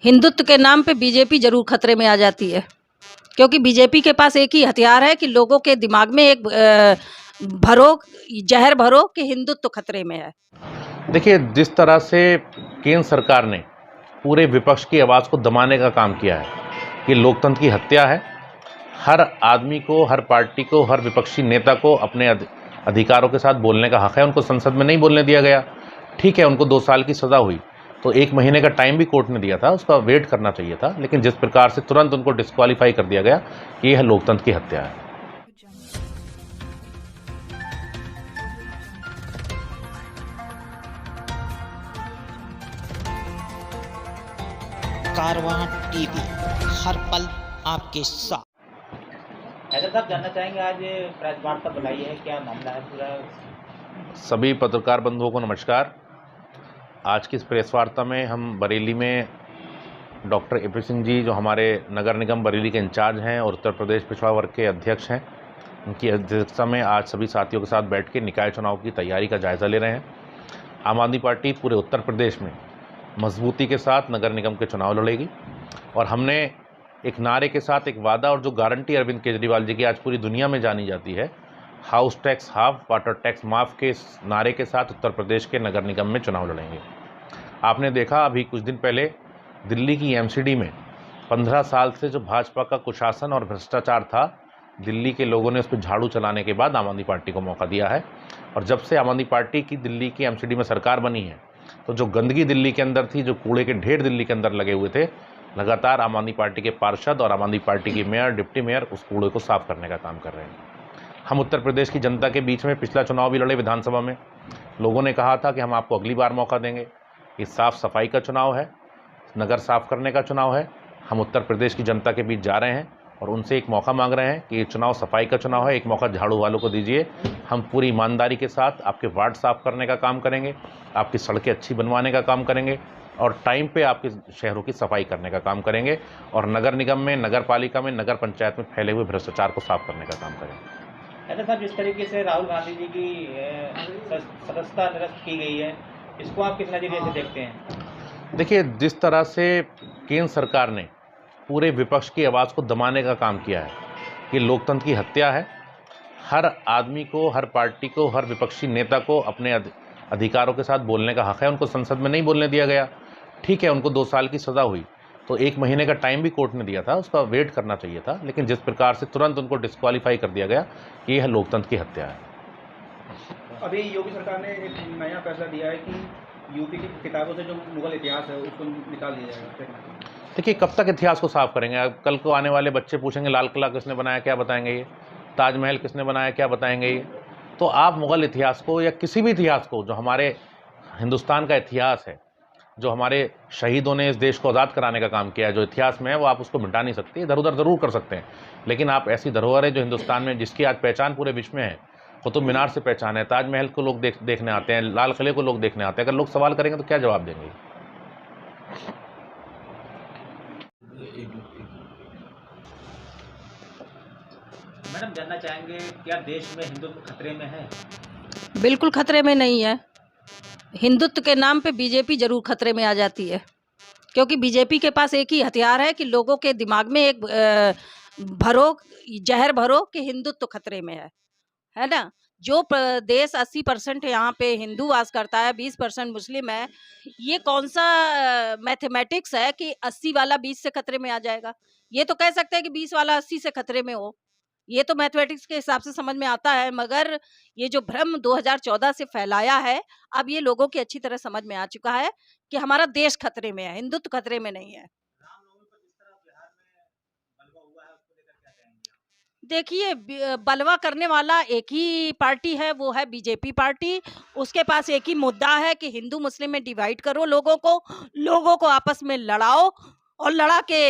हिंदुत्व के नाम पे बीजेपी जरूर खतरे में आ जाती है, क्योंकि बीजेपी के पास एक ही हथियार है कि लोगों के दिमाग में एक जहर भरो कि हिंदुत्व खतरे में है। देखिए, जिस तरह से केंद्र सरकार ने पूरे विपक्ष की आवाज़ को दबाने का काम किया है, ये लोकतंत्र की हत्या है। हर आदमी को, हर पार्टी को, हर विपक्षी नेता को अपने अधिकारों के साथ बोलने का हक है। उनको संसद में नहीं बोलने दिया गया, ठीक है, उनको 2 साल की सज़ा हुई, तो 1 महीने का टाइम भी कोर्ट ने दिया था, उसका वेट करना चाहिए था। लेकिन जिस प्रकार से तुरंत उनको डिस्क्वालीफाई कर दिया गया, ये है लोकतंत्र की हत्या है। कारवां टीवी, हर पल आपके साथ। हैदर साहब, जानना चाहेंगे, आज प्रेस वार्ता बुलाई है, क्या मामला है पूरा? सभी पत्रकार बंधुओं को नमस्कार। आज की इस प्रेस वार्ता में हम बरेली में doctor A P Singh ji, जो हमारे नगर निगम बरेली के इंचार्ज हैं और उत्तर प्रदेश पिछड़ा वर्ग के अध्यक्ष हैं, उनकी अध्यक्षता में आज सभी साथियों के साथ बैठ के निकाय चुनाव की तैयारी का जायज़ा ले रहे हैं। आम आदमी पार्टी पूरे उत्तर प्रदेश में मजबूती के साथ नगर निगम के चुनाव लड़ेगी और हमने एक नारे के साथ एक वादा और जो गारंटी अरविंद केजरीवाल जी की आज पूरी दुनिया में जानी जाती है, house tax half, water tax माफ़ के इस नारे के साथ उत्तर प्रदेश के नगर निगम में चुनाव लड़ेंगे। आपने देखा अभी कुछ दिन पहले दिल्ली की एमसीडी में 15 साल से जो भाजपा का कुशासन और भ्रष्टाचार था, दिल्ली के लोगों ने उस पर झाड़ू चलाने के बाद आम आदमी पार्टी को मौका दिया है। और जब से आम आदमी पार्टी की दिल्ली की एमसीडी में सरकार बनी है, तो जो गंदगी दिल्ली के अंदर थी, जो कूड़े के ढेर दिल्ली के अंदर लगे हुए थे, लगातार आम आदमी पार्टी के पार्षद और आम आदमी पार्टी की मेयर, डिप्टी मेयर उस कूड़े को साफ करने का काम कर रहे हैं। हम उत्तर प्रदेश की जनता के बीच में पिछला चुनाव भी लड़े, विधानसभा में लोगों ने कहा था कि हम आपको अगली बार मौका देंगे। ये साफ सफाई का चुनाव है, नगर साफ करने का चुनाव है। हम उत्तर प्रदेश की जनता के बीच जा रहे हैं और उनसे एक मौका मांग रहे हैं कि ये चुनाव सफाई का चुनाव है, एक मौका झाड़ू वालों को दीजिए। हम पूरी ईमानदारी के साथ आपके वार्ड साफ करने का काम करेंगे, आपकी सड़कें अच्छी बनवाने का काम करेंगे और टाइम पे आपके शहरों की सफाई करने का काम करेंगे और नगर निगम में, नगर पालिका में, नगर पंचायत में फैले हुए भ्रष्टाचार को साफ करने का काम करेंगे। हैदर साहब, जिस तरीके से राहुल गांधी जी की सदस्यता निरस्त की गई है, इसको आप किस नज़रिए से देखते हैं? देखिए, जिस तरह से केंद्र सरकार ने पूरे विपक्ष की आवाज़ को दबाने का काम किया है, ये लोकतंत्र की हत्या है। हर आदमी को, हर पार्टी को, हर विपक्षी नेता को अपने अधिकारों के साथ बोलने का हक है। उनको संसद में नहीं बोलने दिया गया, ठीक है, उनको 2 साल की सज़ा हुई, तो 1 महीने का टाइम भी कोर्ट ने दिया था, उसका वेट करना चाहिए था। लेकिन जिस प्रकार से तुरंत उनको डिस्क्वालीफाई कर दिया गया, ये है लोकतंत्र की हत्या है। अभी योगी सरकार ने एक नया फैसला दिया है कि यूपी की किताबों से जो मुगल इतिहास है उसको निकाल दिया जाएगा। देखिए, कब तक इतिहास को साफ करेंगे? अब कल को आने वाले बच्चे पूछेंगे लाल किला किसने बनाया, क्या बताएंगे ये? ताजमहल किसने बनाया, क्या बताएंगे ये? तो आप मुगल इतिहास को या किसी भी इतिहास को, जो हमारे हिंदुस्तान का इतिहास है, जो हमारे शहीदों ने इस देश को आज़ाद कराने का काम किया है, जो इतिहास में है, वो आप उसको मिटा नहीं सकते। इधर उधर ज़रूर कर सकते हैं, लेकिन आप ऐसी धरोहर है जो हिंदुस्तान में, जिसकी आज पहचान पूरे विश्व में है, कुतुब मीनार से पहचान है, ताजमहल को लोग देखने आते हैं, लाल किले को लोग देखने आते हैं। अगर लोग सवाल करेंगे तो क्या जवाब देंगे? मैडम, जानना चाहेंगे, क्या देश में हिंदुत्व खतरे में है? बिल्कुल खतरे में नहीं है। हिंदुत्व के नाम पे बीजेपी जरूर खतरे में आ जाती है, क्योंकि बीजेपी के पास एक ही हथियार है कि लोगों के दिमाग में एक जहर भरो कि हिंदुत्व खतरे में है ना। जो देश 80% यहाँ पे हिंदू वास करता है, 20% मुस्लिम है, ये कौन सा मैथमेटिक्स है कि 80 वाला 20 से खतरे में आ जाएगा? ये तो कह सकते हैं कि 20 वाला 80 से खतरे में हो, ये तो मैथमेटिक्स के हिसाब से समझ में आता है। मगर ये जो भ्रम 2014 से फैलाया है, अब ये लोगों की अच्छी तरह समझ में आ चुका है कि हमारा देश खतरे में है, हिंदुत्व खतरे में नहीं है। रामनवमी पर जिस तरह बिहार में बलवा हुआ है, उसको लेकर क्या कहेंगे? देखिए, बलवा करने वाला एक ही पार्टी है, वो है बीजेपी पार्टी। उसके पास एक ही मुद्दा है कि हिंदू मुस्लिम में डिवाइड करो, लोगों को आपस में लड़ाओ और लड़ा के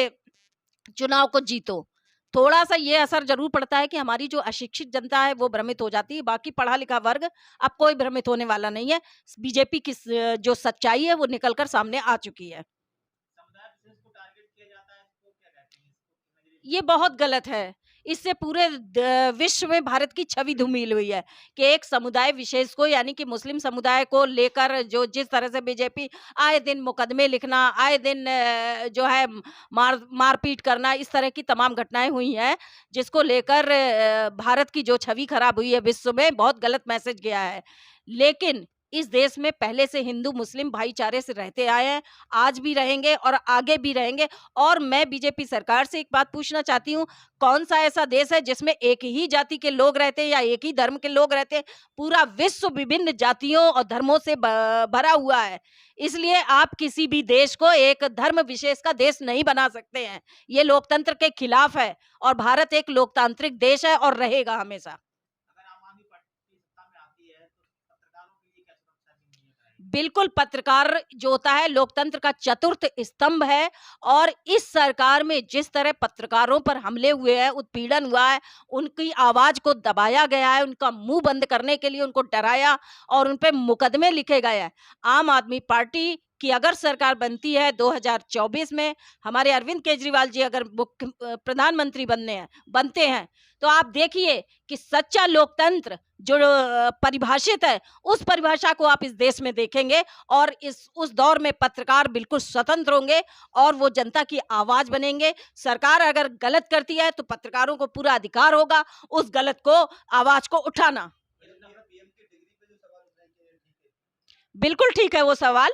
चुनाव को जीतो। थोड़ा सा ये असर जरूर पड़ता है कि हमारी जो अशिक्षित जनता है वो भ्रमित हो जाती है, बाकी पढ़ा लिखा वर्ग अब कोई भ्रमित होने वाला नहीं है। बीजेपी की जो सच्चाई है वो निकलकर सामने आ चुकी है। समुदाय विशेष को टारगेट किया जाता है, इसको क्या कहते हैं? इसको किस नजरिए ये बहुत गलत है। इससे पूरे विश्व में भारत की छवि धूमिल हुई है कि एक समुदाय विशेष को, यानी कि मुस्लिम समुदाय को लेकर जो जिस तरह से बीजेपी आए दिन मुकदमे लिखना, आए दिन जो है मारपीट करना, इस तरह की तमाम घटनाएं हुई हैं, जिसको लेकर भारत की जो छवि खराब हुई है विश्व में, बहुत गलत मैसेज गया है। लेकिन इस देश में पहले से हिंदू मुस्लिम भाईचारे से रहते आए हैं, आज भी रहेंगे और आगे भी रहेंगे। और मैं बीजेपी सरकार से एक बात पूछना चाहती हूँ, कौन सा ऐसा देश है जिसमें एक ही जाति के लोग रहते हैं या एक ही धर्म के लोग रहते हैं? पूरा विश्व विभिन्न जातियों और धर्मों से भरा हुआ है। इसलिए आप किसी भी देश को एक धर्म विशेष का देश नहीं बना सकते हैं। ये लोकतंत्र के खिलाफ है और भारत एक लोकतांत्रिक देश है और रहेगा हमेशा। बिल्कुल, पत्रकार जो होता है लोकतंत्र का चतुर्थ स्तंभ है और इस सरकार में जिस तरह पत्रकारों पर हमले हुए हैं, उत्पीड़न हुआ है, उनकी आवाज को दबाया गया है, उनका मुंह बंद करने के लिए उनको डराया और उन पे मुकदमे लिखे गए हैं। आम आदमी पार्टी की अगर सरकार बनती है 2024 में, हमारे अरविंद केजरीवाल जी अगर प्रधानमंत्री बनते हैं, तो आप देखिए कि सच्चा लोकतंत्र जो परिभाषित है, उस परिभाषा को आप इस देश में देखेंगे और उस दौर में पत्रकार बिल्कुल स्वतंत्र होंगे और वो जनता की आवाज बनेंगे। सरकार अगर गलत करती है तो पत्रकारों को पूरा अधिकार होगा उस गलत को, आवाज को उठाना। बिल्कुल ठीक है वो सवाल।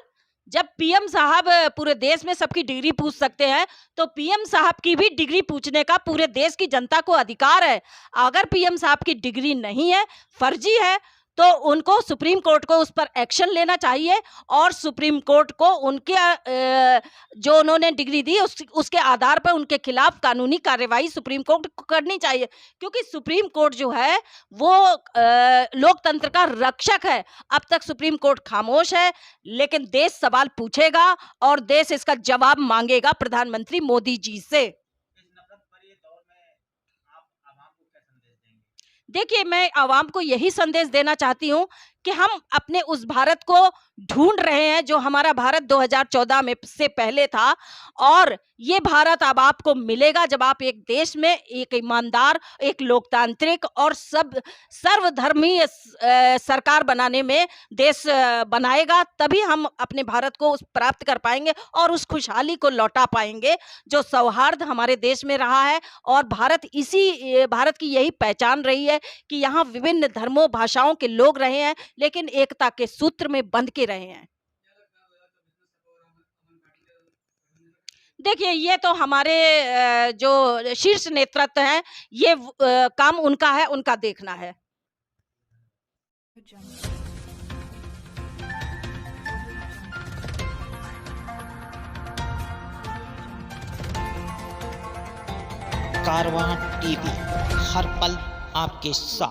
जब पीएम साहब पूरे देश में सबकी डिग्री पूछ सकते हैं, तो पीएम साहब की भी डिग्री पूछने का पूरे देश की जनता को अधिकार है। अगर पीएम साहब की डिग्री नहीं है, फर्जी है, तो उनको सुप्रीम कोर्ट को उस पर एक्शन लेना चाहिए और सुप्रीम कोर्ट को उनके जो उन्होंने डिग्री दी उसके आधार पर उनके खिलाफ कानूनी कार्यवाही सुप्रीम कोर्ट को करनी चाहिए, क्योंकि सुप्रीम कोर्ट जो है वो लोकतंत्र का रक्षक है। अब तक सुप्रीम कोर्ट खामोश है, लेकिन देश सवाल पूछेगा और देश इसका जवाब मांगेगा प्रधानमंत्री मोदी जी से। देखिए, मैं आवाम को यही संदेश देना चाहती हूँ कि हम अपने उस भारत को ढूंढ रहे हैं जो हमारा भारत 2014 में से पहले था, और ये भारत अब आपको मिलेगा जब आप एक देश में एक ईमानदार, एक लोकतांत्रिक और सर्वधर्मीय सरकार बनाने में देश बनाएगा, तभी हम अपने भारत को प्राप्त कर पाएंगे और उस खुशहाली को लौटा पाएंगे जो सौहार्द हमारे देश में रहा है। और भारत की यही पहचान रही है कि यहाँ विभिन्न धर्मों भाषाओं के लोग रहे हैं, लेकिन एकता के सूत्र में बंध के रहे हैं। देखिए, ये तो हमारे जो शीर्ष नेतृत्व हैं, ये काम उनका है, उनका देखना है। कारवां टीवी, हर पल आपके साथ।